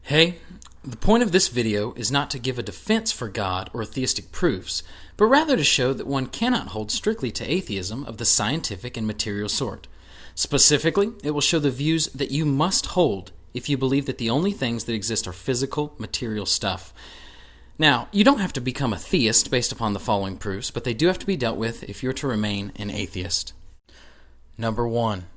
Hey, the point of this video is not to give a defense for God or theistic proofs, but rather to show that one cannot hold strictly to atheism of the scientific and material sort. Specifically, it will show the views that you must hold if you believe that the only things that exist are physical, material stuff. Now, you don't have to become a theist based upon the following proofs, but they do have to be dealt with if you're to remain an atheist. Number 1.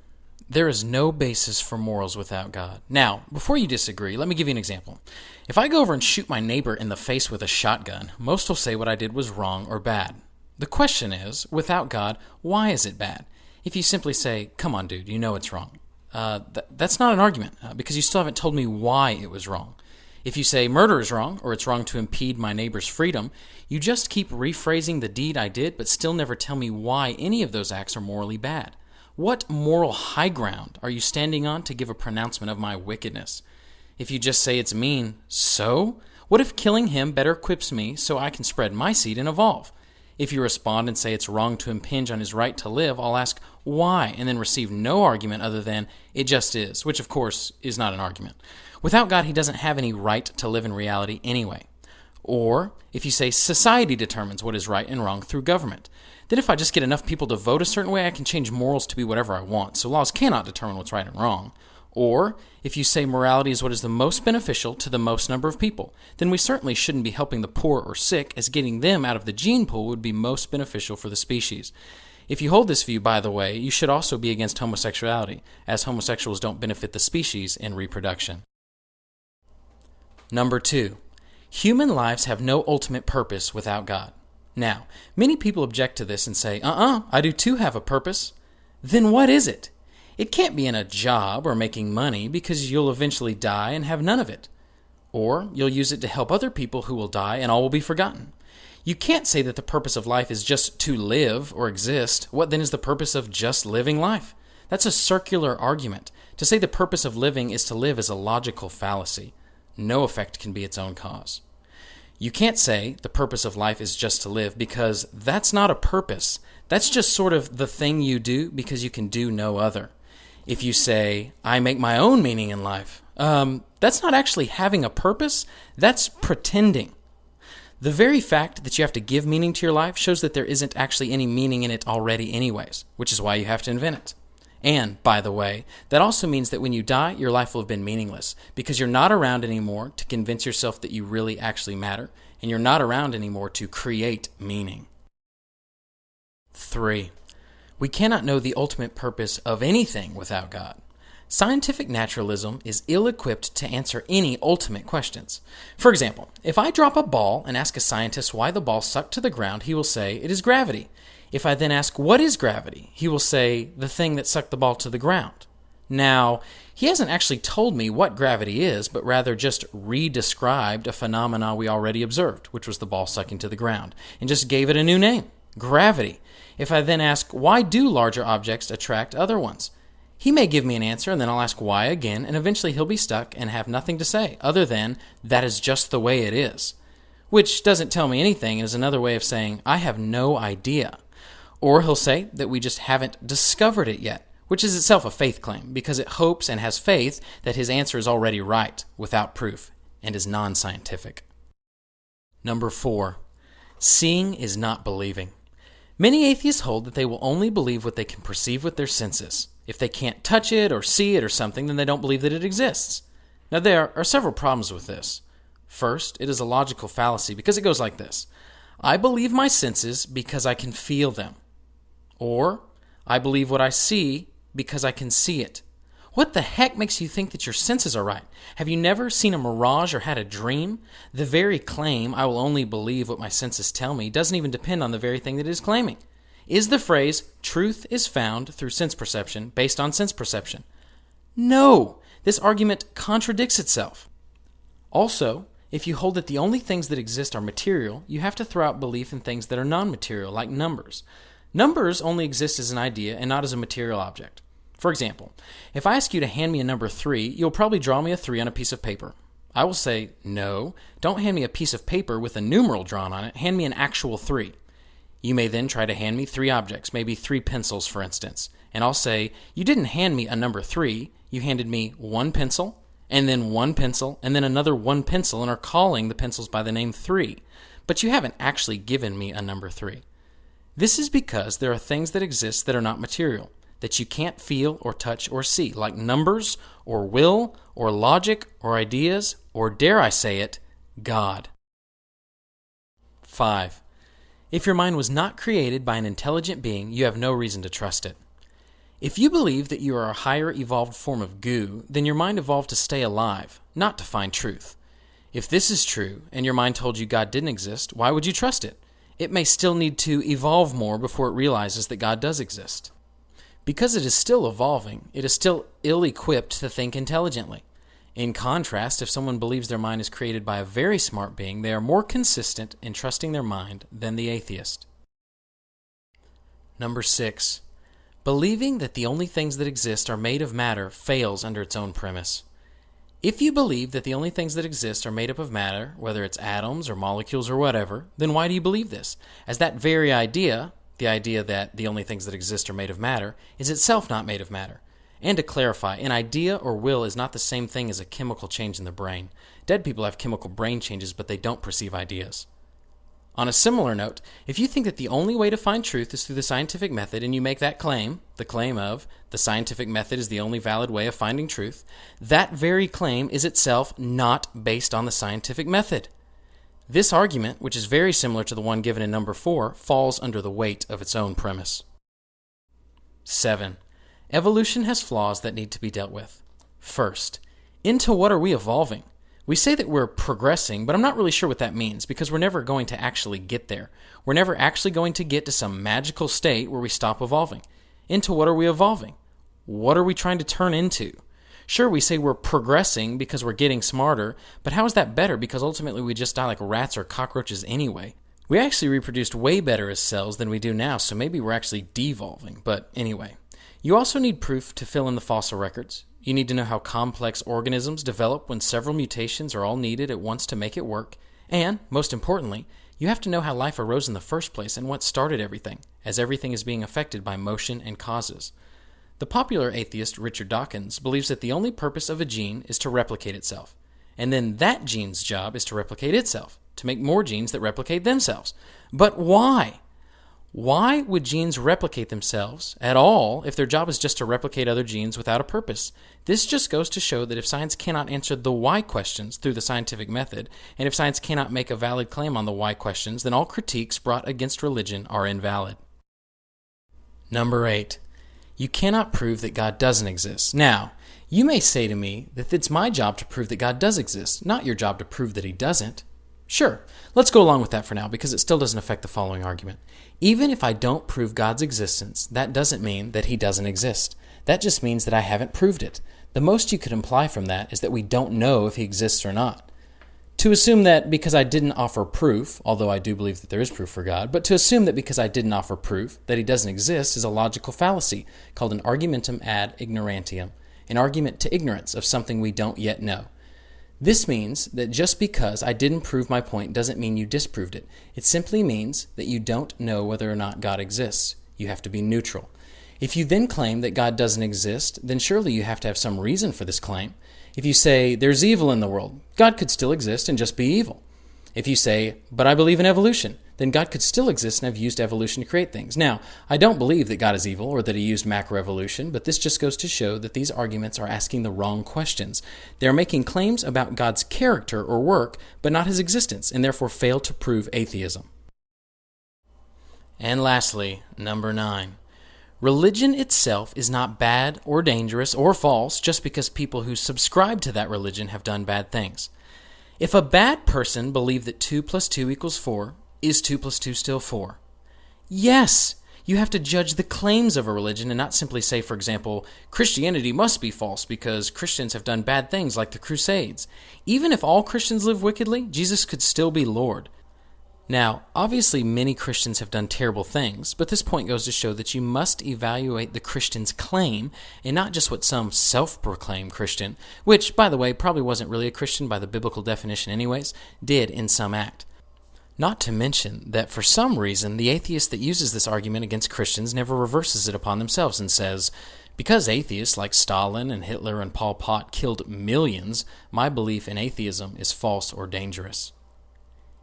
There is no basis for morals without God. Now, before you disagree, let me give you an example. If I go over and shoot my neighbor in the face with a shotgun, most will say what I did was wrong or bad. The question is, without God, why is it bad? If you simply say, come on dude, you know it's wrong. That's not an argument, because you still haven't told me why it was wrong. If you say murder is wrong, or it's wrong to impede my neighbor's freedom, you just keep rephrasing the deed I did, but still never tell me why any of those acts are morally bad. What moral high ground are you standing on to give a pronouncement of my wickedness? If you just say it's mean, so? What if killing him better equips me so I can spread my seed and evolve? If you respond and say it's wrong to impinge on his right to live, I'll ask why, and then receive no argument other than it just is, which of course is not an argument. Without God, he doesn't have any right to live in reality anyway. Or if you say society determines what is right and wrong through government, then if I just get enough people to vote a certain way, I can change morals to be whatever I want, so laws cannot determine what's right and wrong. Or if you say morality is what is the most beneficial to the most number of people, then we certainly shouldn't be helping the poor or sick, as getting them out of the gene pool would be most beneficial for the species. If you hold this view, by the way, you should also be against homosexuality, as homosexuals don't benefit the species in reproduction. Number 2. Human lives have no ultimate purpose without God. Now, many people object to this and say, I do too have a purpose. Then what is it? It can't be in a job or making money, because you'll eventually die and have none of it. Or you'll use it to help other people who will die and all will be forgotten. You can't say that the purpose of life is just to live or exist. What then is the purpose of just living life? That's a circular argument. To say the purpose of living is to live is a logical fallacy. No effect can be its own cause. You can't say the purpose of life is just to live, because that's not a purpose. That's just sort of the thing you do because you can do no other. If you say, I make my own meaning in life, that's not actually having a purpose, that's pretending. The very fact that you have to give meaning to your life shows that there isn't actually any meaning in it already anyways, which is why you have to invent it. And, by the way, that also means that when you die, your life will have been meaningless, because you're not around anymore to convince yourself that you really actually matter, and you're not around anymore to create meaning. 3. We cannot know the ultimate purpose of anything without God. Scientific naturalism is ill-equipped to answer any ultimate questions. For example, if I drop a ball and ask a scientist why the ball sucked to the ground, he will say it is gravity. If I then ask, what is gravity? He will say, the thing that sucked the ball to the ground. Now, he hasn't actually told me what gravity is, but rather just re-described a phenomena we already observed, which was the ball sucking to the ground, and just gave it a new name, gravity. If I then ask, why do larger objects attract other ones? He may give me an answer, and then I'll ask why again, and eventually he'll be stuck and have nothing to say, other than, that is just the way it is. Which doesn't tell me anything, and is another way of saying, I have no idea. Or he'll say that we just haven't discovered it yet, which is itself a faith claim, because it hopes and has faith that his answer is already right, without proof, and is non-scientific. Number 4. Seeing is not believing. Many atheists hold that they will only believe what they can perceive with their senses. If they can't touch it or see it or something, then they don't believe that it exists. Now, there are several problems with this. First, it is a logical fallacy, because it goes like this. I believe my senses because I can feel them. Or, I believe what I see because I can see it. What the heck makes you think that your senses are right? Have you never seen a mirage or had a dream? The very claim, I will only believe what my senses tell me, doesn't even depend on the very thing that it is claiming. Is the phrase, truth is found through sense perception, based on sense perception? No! This argument contradicts itself. Also, if you hold that the only things that exist are material, you have to throw out belief in things that are non-material, like numbers. Numbers only exist as an idea and not as a material object. For example, if I ask you to hand me a number 3, you'll probably draw me a 3 on a piece of paper. I will say, no, don't hand me a piece of paper with a numeral drawn on it, hand me an actual 3. You may then try to hand me 3 objects, maybe 3 pencils for instance, and I'll say, you didn't hand me a number 3, you handed me 1 pencil and then 1 pencil, and then another 1 pencil, and are calling the pencils by the name 3. But you haven't actually given me a number 3. This is because there are things that exist that are not material, that you can't feel or touch or see, like numbers or will or logic or ideas, or dare I say it, God. 5. If your mind was not created by an intelligent being, you have no reason to trust it. If you believe that you are a higher evolved form of goo, then your mind evolved to stay alive, not to find truth. If this is true, and your mind told you God didn't exist, why would you trust it? It may still need to evolve more before it realizes that God does exist. Because it is still evolving, it is still ill-equipped to think intelligently. In contrast, if someone believes their mind is created by a very smart being, they are more consistent in trusting their mind than the atheist. Number 6. Believing that the only things that exist are made of matter fails under its own premise. If you believe that the only things that exist are made up of matter, whether it's atoms or molecules or whatever, then why do you believe this? As that very idea, the idea that the only things that exist are made of matter, is itself not made of matter. And to clarify, an idea or will is not the same thing as a chemical change in the brain. Dead people have chemical brain changes, but they don't perceive ideas. On a similar note, if you think that the only way to find truth is through the scientific method, and you make that claim, the claim of the scientific method is the only valid way of finding truth, that very claim is itself not based on the scientific method. This argument, which is very similar to the one given in number 4, falls under the weight of its own premise. 7. Evolution has flaws that need to be dealt with. First, into what are we evolving? We say that we're progressing, but I'm not really sure what that means because we're never going to actually get there. We're never actually going to get to some magical state where we stop evolving. Into what are we evolving? What are we trying to turn into? Sure, we say we're progressing because we're getting smarter, but how is that better? Because ultimately we just die like rats or cockroaches anyway. We actually reproduced way better as cells than we do now, so maybe we're actually devolving. But anyway, you also need proof to fill in the fossil records. You need to know how complex organisms develop when several mutations are all needed at once to make it work. And, most importantly, you have to know how life arose in the first place and what started everything, as everything is being affected by motion and causes. The popular atheist Richard Dawkins believes that the only purpose of a gene is to replicate itself. And then that gene's job is to replicate itself, to make more genes that replicate themselves. But why? Why would genes replicate themselves at all if their job is just to replicate other genes without a purpose? This just goes to show that if science cannot answer the why questions through the scientific method, and if science cannot make a valid claim on the why questions, then all critiques brought against religion are invalid. Number 8. You cannot prove that God doesn't exist. Now, you may say to me that it's my job to prove that God does exist, not your job to prove that he doesn't. Sure, let's go along with that for now because it still doesn't affect the following argument. Even if I don't prove God's existence, that doesn't mean that he doesn't exist. That just means that I haven't proved it. The most you could imply from that is that we don't know if he exists or not. To assume that because I didn't offer proof, although I do believe that there is proof for God, but to assume that because I didn't offer proof that he doesn't exist is a logical fallacy called an argumentum ad ignorantium, an argument to ignorance of something we don't yet know. This means that just because I didn't prove my point doesn't mean you disproved it. It simply means that you don't know whether or not God exists. You have to be neutral. If you then claim that God doesn't exist, then surely you have to have some reason for this claim. If you say, there's evil in the world, God could still exist and just be evil. If you say, but I believe in evolution, then God could still exist and have used evolution to create things. Now, I don't believe that God is evil or that he used macroevolution, but this just goes to show that these arguments are asking the wrong questions. They are making claims about God's character or work, but not his existence, and therefore fail to prove atheism. And lastly, number 9. Religion itself is not bad or dangerous or false just because people who subscribe to that religion have done bad things. If a bad person believed that 2 plus 2 equals 4, is 2 plus 2 still 4? Yes! You have to judge the claims of a religion and not simply say, for example, Christianity must be false because Christians have done bad things like the Crusades. Even if all Christians live wickedly, Jesus could still be Lord. Now, obviously many Christians have done terrible things, but this point goes to show that you must evaluate the Christian's claim and not just what some self-proclaimed Christian, which, by the way, probably wasn't really a Christian by the biblical definition anyways, did in some act. Not to mention that for some reason, the atheist that uses this argument against Christians never reverses it upon themselves and says, Because atheists like Stalin and Hitler and Pol Pot killed millions, my belief in atheism is false or dangerous.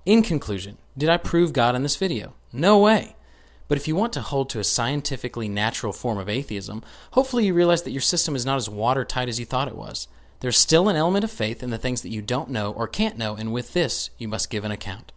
In conclusion, did I prove God in this video? No way. But if you want to hold to a scientifically natural form of atheism, hopefully you realize that your system is not as watertight as you thought it was. There's still an element of faith in the things that you don't know or can't know, and with this, you must give an account.